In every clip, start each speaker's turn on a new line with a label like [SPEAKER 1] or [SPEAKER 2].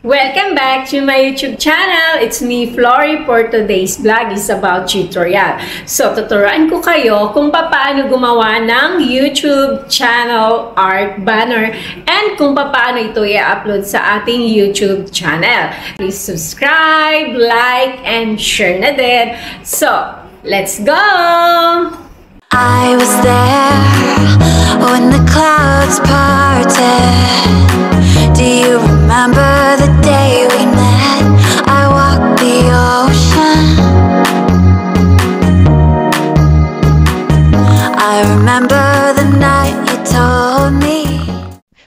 [SPEAKER 1] Welcome back to my YouTube channel. It's me, Flory. For today's vlog is about tutorial. So, tuturuan ko kayo kung paano gumawa ng YouTube channel art banner and kung paano ito i-upload sa ating YouTube channel. Please subscribe, like, and share na din. So, let's go!
[SPEAKER 2] I was there when the clouds parted. Do you remember the day we met? I walked the ocean. I remember the night you told me.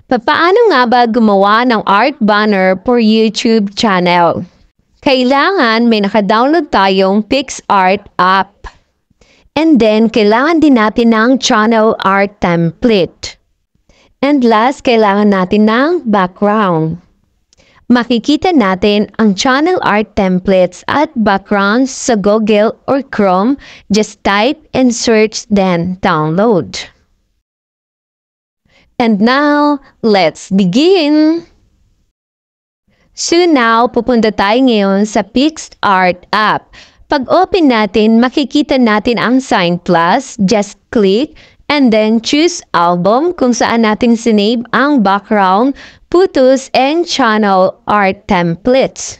[SPEAKER 3] Paano nga ba gumawa ng art banner for YouTube channel? Kailangan may naka-download tayong PixArt app. And then, kailangan din natin ng channel art template. And last, kailangan natin ng background. Makikita natin ang channel art templates at backgrounds sa Google or Chrome. Just type and search, then download. And now, let's begin! So now, pupunta tayo ngayon sa PixArt app. Pag open natin, makikita natin ang sign plus. Just click and then choose album kung saan natin sinave ang background, photos, and channel art templates.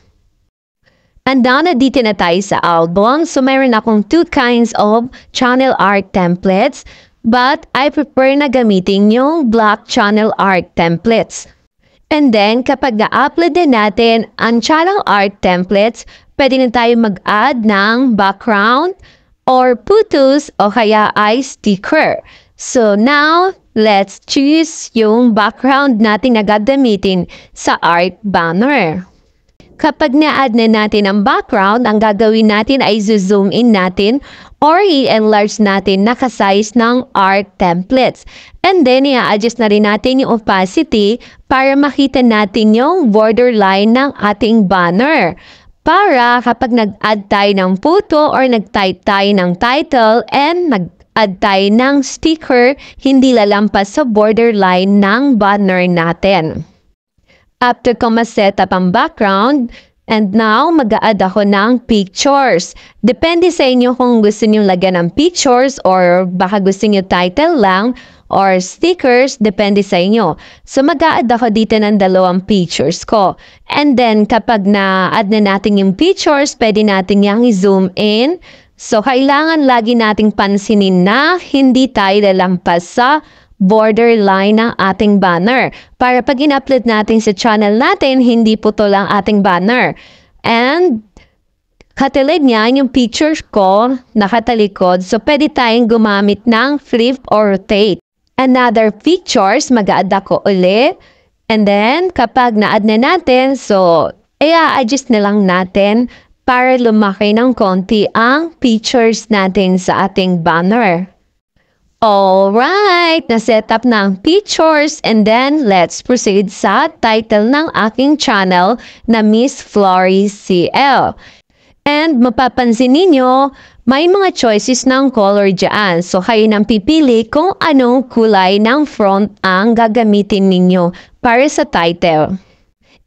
[SPEAKER 3] And now, dito na tayo sa album. So, mayroon akong two kinds of channel art templates. But, I prefer na gamitin yung black channel art templates. And then, kapag na-upload din natin ang channel art templates, pwede na tayo mag-add ng background or photos o kaya ay sticker. So now, let's choose yung background natin na gagamitin sa art banner. Kapag na-add na natin ang background, ang gagawin natin ay zoom in natin or i-enlarge natin nakasize ng art templates. And then, i-adjust na rin natin yung opacity para makita natin yung borderline ng ating banner. Para kapag nag-add tayo ng photo or nag-type tayo ng title and nag-add tayo ng sticker, hindi lalampas sa borderline ng banner natin. After ko ma-set up ang background, and now mag-a-add ako ng pictures. Depende sa inyo kung gusto niyo lagyan ng pictures or baka gusto niyo title lang or stickers, depende sa inyo. So, mag-a-add ako dito ng dalawang pictures ko. And then, kapag na-add na natin yung pictures, pwede natin yung i-zoom in. So, kailangan lagi nating pansinin na hindi tayo lalampas sa borderline ng ating banner. Para pag in-upload natin sa channel natin, hindi putol ang ating banner. And, katulad niyan, yung pictures ko, nakatalikod. So, pwede tayong gumamit ng flip or rotate. Another pictures, mag-a-add ako ulit. And then, kapag na-add na natin, so, i-adjust na lang natin para lumaki ng konti ang pictures natin sa ating banner. Alright, na-set up na ang pictures and then let's proceed sa title ng aking channel na Miss Flory CL. And mapapansin ninyo, may mga choices ng color dyan. So, kayo nang pipili kung anong kulay ng font ang gagamitin ninyo para sa title.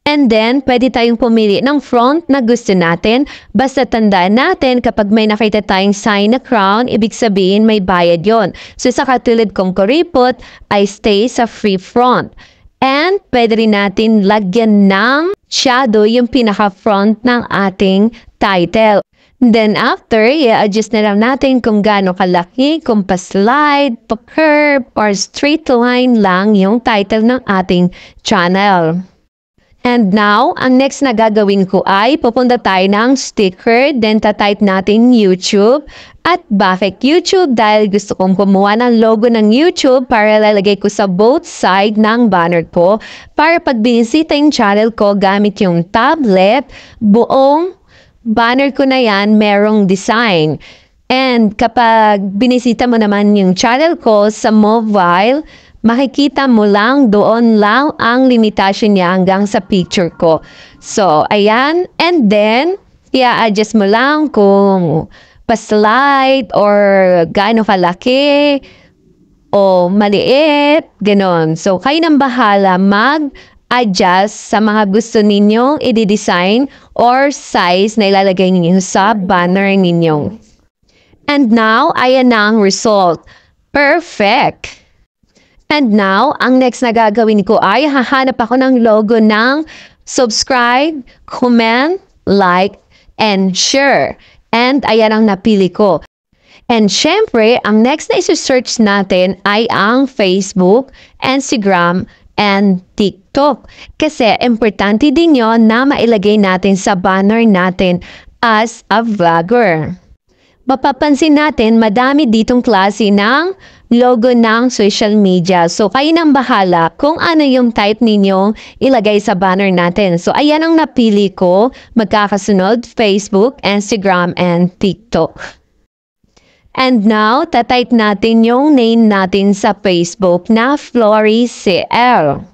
[SPEAKER 3] And then, pwede tayong pumili ng font na gusto natin. Basta tandaan natin kapag may nakita tayong sign na crown, ibig sabihin may bayad yon. So, sa katulad kong kuripot, I stay sa free font. And pwede rin natin lagyan ng shadow yung pinaka-front ng ating title. Then after, i-adjust na lang natin kung gaano kalaki, kung pa-slide, pa-curve, or straight line lang yung title ng ating channel. And now, ang next na gagawin ko ay pupunta tayo ng sticker, then tatype natin YouTube. At bakit YouTube? Dahil gusto kong kumuha ng logo ng YouTube para lalagay ko sa both side ng banner ko. Para pag binisita yung channel ko gamit yung tablet, buong banner ko na yan merong design. And kapag binisita mo naman yung channel ko sa mobile, makikita mo lang doon lang ang limitasyon niya hanggang sa picture ko. So, ayan. And then, i-adjust mo lang kung pa-slide or gaano kalaki o maliit, ganon. So, kayo nang bahala adjust sa mga gusto ninyong i-design or size na ilalagay ninyo sa banner ninyo. And now, ayan na ang result. Perfect! And now, ang next na gagawin ko ay hahanap ako ng logo ng subscribe, comment, like, and share. And ayan ang napili ko. And syempre, ang next na isi-search natin ay ang Facebook, Instagram, and TikTok. Kasi importante din yon na mailagay natin sa banner natin as a vlogger. Mapapansin natin, madami ditong klase ng logo ng social media. So, kayo nang bahala kung ano yung type ninyong ilagay sa banner natin. So, ayan ang napili ko. Magkakasunod, Facebook, Instagram, and TikTok. And now, tatype natin yung name natin sa Facebook na Flory CL.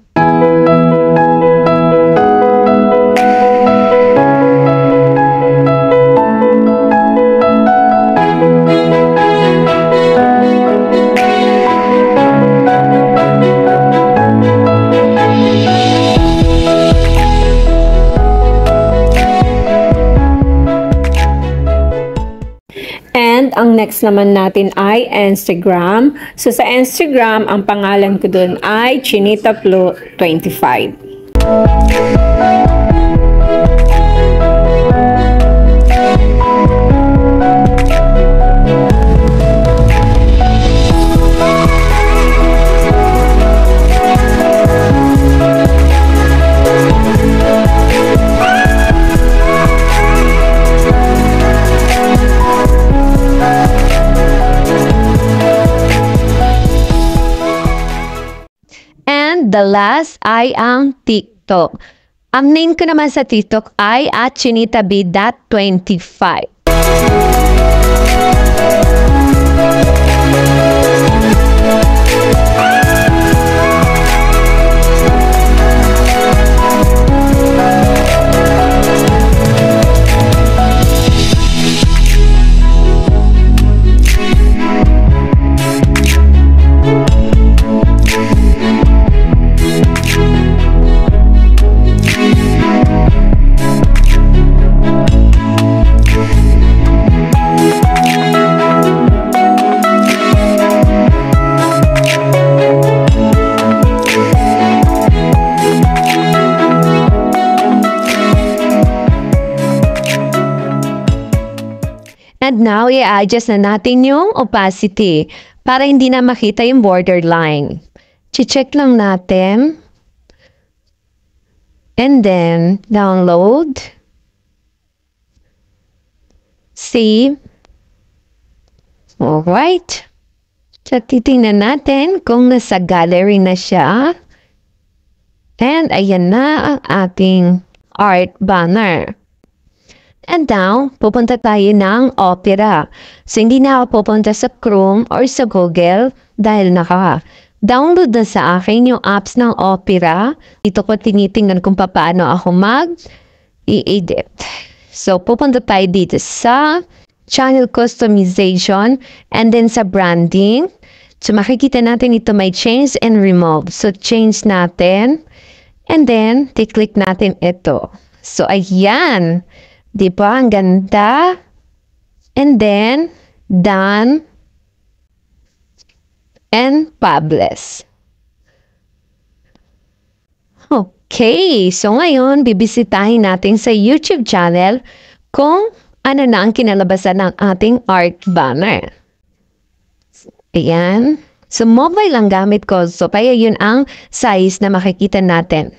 [SPEAKER 1] And ang next naman natin ay Instagram. So sa Instagram, ang pangalan ko dun ay ChinitaFlo25.
[SPEAKER 3] The last ay ang TikTok. Ang name ko naman sa TikTok ay @chinitaB.25. And now, i-adjust na natin yung opacity para hindi na makita yung borderline. Check lang natin. And then, download. Save. Alright. So, titingnan natin kung nasa gallery na siya. And ayan na ang ating art banner. And now, pupunta tayo ng Opera. So, hindi na ako pupunta sa Chrome or sa Google dahil naka-download na sa akin yung apps ng Opera. Dito ko tinitingnan kung paano ako mag-i-edit. So, pupunta tayo dito sa channel customization and then sa branding. So, makikita natin ito may change and remove. So, change natin. And then, click natin ito. So, ayan. Diba? Ang ganda. And then, done. And publish. Okay. So, ngayon, bibisitahin natin sa YouTube channel kung ano na ang kinalabasan ng ating art banner. Ayan. So, mobile lang gamit ko. So, kaya yun ang size na makikita natin.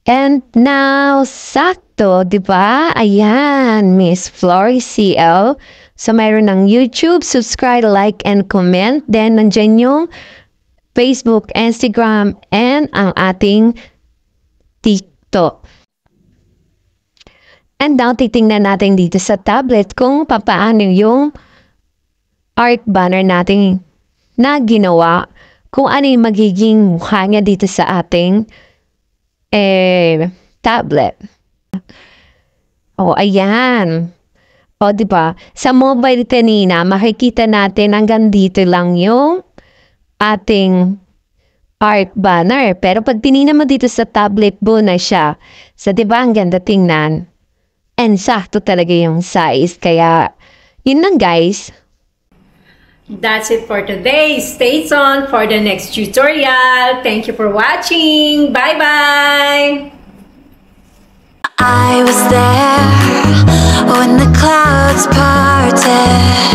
[SPEAKER 3] And now, sakto, di ba? Ayan, Miss Flory CL. So, mayroon ng YouTube, subscribe, like, and comment. Then, nandyan yung Facebook, Instagram, and ang ating TikTok. And now, titingnan natin dito sa tablet kung papaano yung art banner natin na ginawa. Kung ano yung magiging mukha niya dito sa ating tablet. Oh, ayan. O, diba? Sa mobile kanina, makikita natin hanggang dito lang yung ating art banner. Pero pag tinignan mo dito sa tablet, buo na siya. So, di ba ang ganda tingnan? And sakto talaga yung size. Kaya, yun lang guys.
[SPEAKER 1] That's it for today. Stay tuned for the next tutorial. Thank you for watching. Bye-bye!
[SPEAKER 2] I was there when the clouds parted.